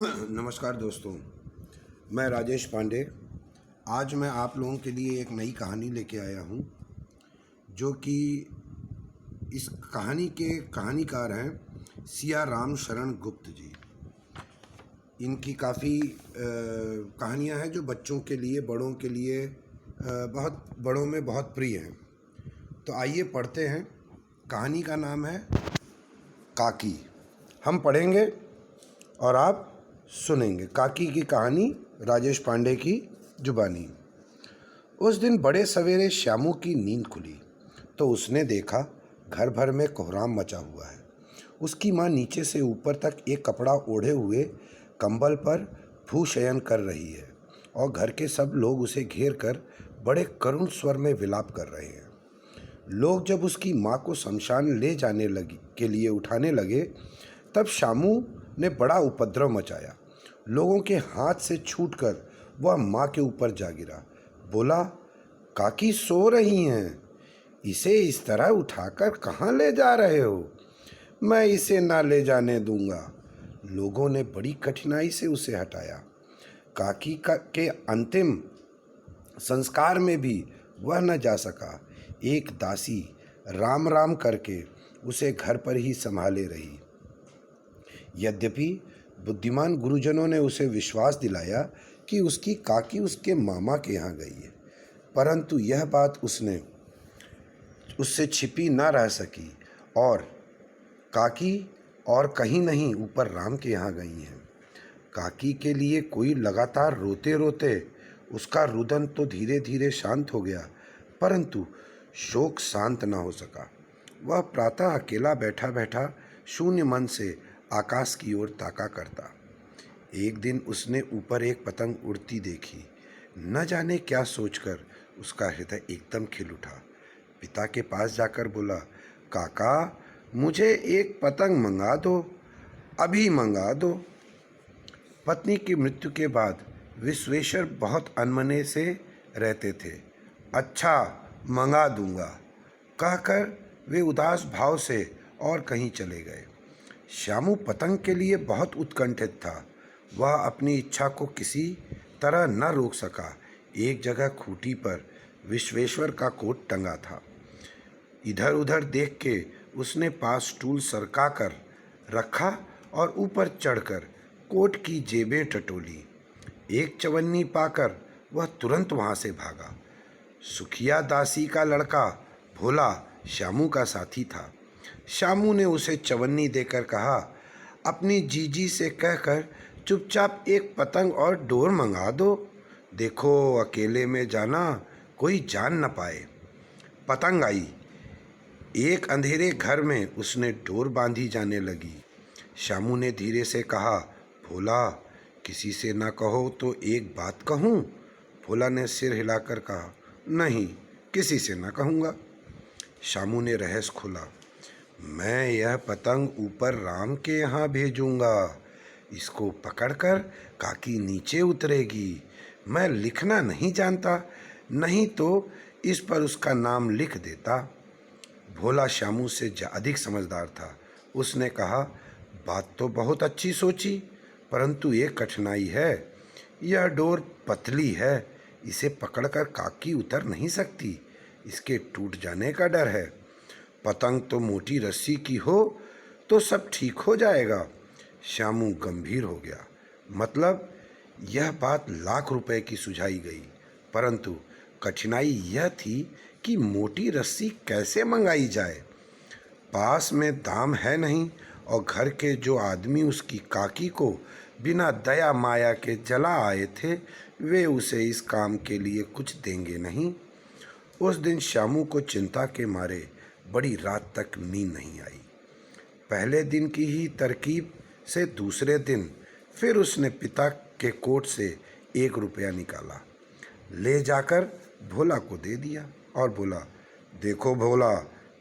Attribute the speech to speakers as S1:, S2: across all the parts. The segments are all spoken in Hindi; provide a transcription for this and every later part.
S1: नमस्कार दोस्तों, मैं राजेश पांडे। आज मैं आप लोगों के लिए एक नई कहानी लेके आया हूँ, जो कि इस कहानी के कहानीकार हैं सिया राम शरण गुप्त जी। इनकी काफ़ी कहानियाँ हैं जो बच्चों के लिए, बड़ों के लिए बहुत बड़ों में बहुत प्रिय हैं। तो आइए पढ़ते हैं। कहानी का नाम है काकी। हम पढ़ेंगे और आप सुनेंगे। काकी की कहानी राजेश पांडे की जुबानी। उस दिन बड़े सवेरे श्यामू की नींद खुली तो उसने देखा घर भर में कोहराम मचा हुआ है। उसकी माँ नीचे से ऊपर तक एक कपड़ा ओढ़े हुए कंबल पर भूशयन कर रही है और घर के सब लोग उसे घेर कर बड़े करुण स्वर में विलाप कर रहे हैं। लोग जब उसकी माँ को शमशान ले जाने लगी के लिए उठाने लगे, तब श्यामू ने बड़ा उपद्रव मचाया। लोगों के हाथ से छूटकर वह माँ के ऊपर जा गिरा। बोला, काकी सो रही हैं, इसे इस तरह उठाकर कहाँ ले जा रहे हो? मैं इसे ना ले जाने दूंगा। लोगों ने बड़ी कठिनाई से उसे हटाया। काकी के अंतिम संस्कार में भी वह न जा सका। एक दासी राम राम करके उसे घर पर ही संभाले रही। यद्यपि बुद्धिमान गुरुजनों ने उसे विश्वास दिलाया कि उसकी काकी उसके मामा के यहाँ गई है, परंतु यह बात उससे छिपी न रह सकी और काकी और कहीं नहीं ऊपर राम के यहाँ गई हैं। काकी के लिए कोई लगातार रोते रोते उसका रुदन तो धीरे धीरे शांत हो गया, परंतु शोक शांत न हो सका। वह प्रातः अकेला बैठा बैठा शून्य मन से आकाश की ओर ताका करता। एक दिन उसने ऊपर एक पतंग उड़ती देखी। न जाने क्या सोचकर उसका हृदय एकदम खिल उठा। पिता के पास जाकर बोला, काका, मुझे एक पतंग मंगा दो, अभी मंगा दो। पत्नी की मृत्यु के बाद विश्वेश्वर बहुत अनमने से रहते थे। अच्छा, मंगा दूंगा, कहकर वे उदास भाव से और कहीं चले गए। श्यामू पतंग के लिए बहुत उत्कंठित था। वह अपनी इच्छा को किसी तरह न रोक सका। एक जगह खूंटी पर विश्वेश्वर का कोट टंगा था। इधर उधर देख के उसने पास स्टूल सरका कर रखा और ऊपर चढ़कर कोट की जेबें टटोली। एक चवन्नी पाकर वह तुरंत वहाँ से भागा। सुखिया दासी का लड़का भोला श्यामू का साथी था। श्यामू ने उसे चवन्नी देकर कहा, अपनी जीजी से कहकर चुपचाप एक पतंग और डोर मंगा दो। देखो, अकेले में जाना, कोई जान न पाए। पतंग आई। एक अंधेरे घर में उसने डोर बांधी जाने लगी। श्यामू ने धीरे से कहा, भोला, किसी से ना कहो तो एक बात कहूँ? भोला ने सिर हिलाकर कहा, नहीं, किसी से ना कहूँगा। श्यामू ने रहस्य खोला, मैं यह पतंग ऊपर राम के यहाँ भेजूँगा। इसको पकड़कर काकी नीचे उतरेगी। मैं लिखना नहीं जानता, नहीं तो इस पर उसका नाम लिख देता। भोला श्यामू से अधिक समझदार था। उसने कहा, बात तो बहुत अच्छी सोची, परंतु एक कठिनाई है। यह डोर पतली है, इसे पकड़कर काकी उतर नहीं सकती। इसके टूट जाने का डर है। पतंग तो मोटी रस्सी की हो तो सब ठीक हो जाएगा। श्यामू गंभीर हो गया। मतलब यह बात लाख रुपए की सुझाई गई, परंतु कठिनाई यह थी कि मोटी रस्सी कैसे मंगाई जाए। पास में दाम है नहीं और घर के जो आदमी उसकी काकी को बिना दया माया के जला आए थे, वे उसे इस काम के लिए कुछ देंगे नहीं। उस दिन श्यामू को चिंता के मारे बड़ी रात तक नींद नहीं आई। पहले दिन की ही तरकीब से दूसरे दिन फिर उसने पिता के कोट से 1 रुपया निकाला, ले जाकर भोला को दे दिया और बोला, देखो भोला,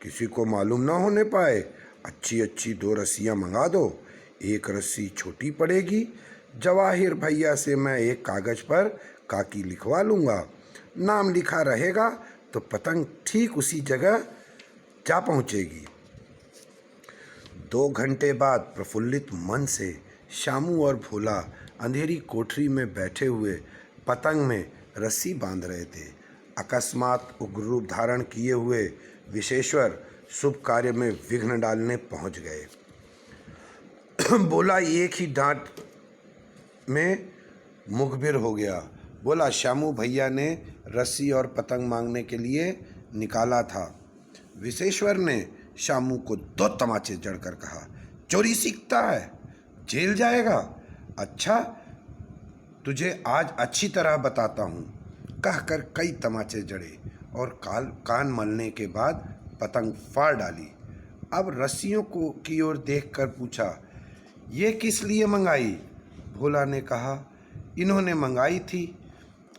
S1: किसी को मालूम ना होने पाए, अच्छी अच्छी 2 रस्सियाँ मंगा दो। एक रस्सी छोटी पड़ेगी। जवाहिर भैया से मैं एक कागज़ पर काकी लिखवा लूँगा। नाम लिखा रहेगा तो पतंग ठीक उसी जगह जा पहुँचेगी। 2 घंटे बाद प्रफुल्लित मन से श्यामू और भोला अंधेरी कोठरी में बैठे हुए पतंग में रस्सी बांध रहे थे। अकस्मात उग्र रूप धारण किए हुए विशेश्वर शुभ कार्य में विघ्न डालने पहुंच गए। बोला एक ही डांट में मुखबिर हो गया। बोला श्यामू भैया ने रस्सी और पतंग मांगने के लिए निकाला था। विशेश्वर ने श्यामू को 2 तमाचे जड़कर कहा, चोरी सीखता है, जेल जाएगा। अच्छा, तुझे आज अच्छी तरह बताता हूँ। कहकर कई तमाचे जड़े और कान मलने के बाद पतंग फाड़ डाली। अब रस्सियों को की ओर देखकर पूछा, ये किस लिए मंगाई? भोला ने कहा, इन्होंने मंगाई थी।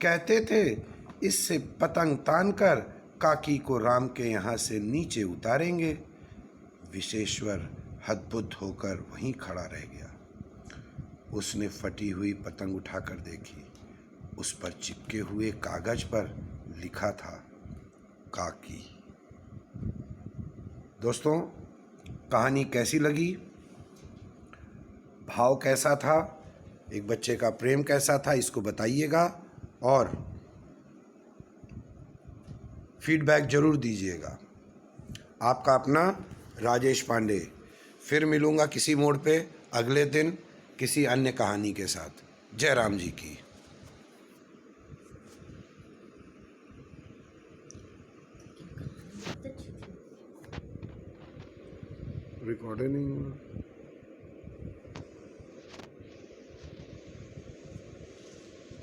S1: कहते थे इससे पतंग तानकर काकी को राम के यहाँ से नीचे उतारेंगे। विशेश्वर हतबुद्ध होकर वहीं खड़ा रह गया। उसने फटी हुई पतंग उठाकर देखी। उस पर चिपके हुए कागज पर लिखा था, काकी। दोस्तों, कहानी कैसी लगी? भाव कैसा था? एक बच्चे का प्रेम कैसा था? इसको बताइएगा और फीडबैक जरूर दीजिएगा। आपका अपना राजेश पांडे। फिर मिलूँगा किसी मोड़ पे अगले दिन किसी अन्य कहानी के साथ। जय राम जी की। रिकॉर्ड नहीं हुआ।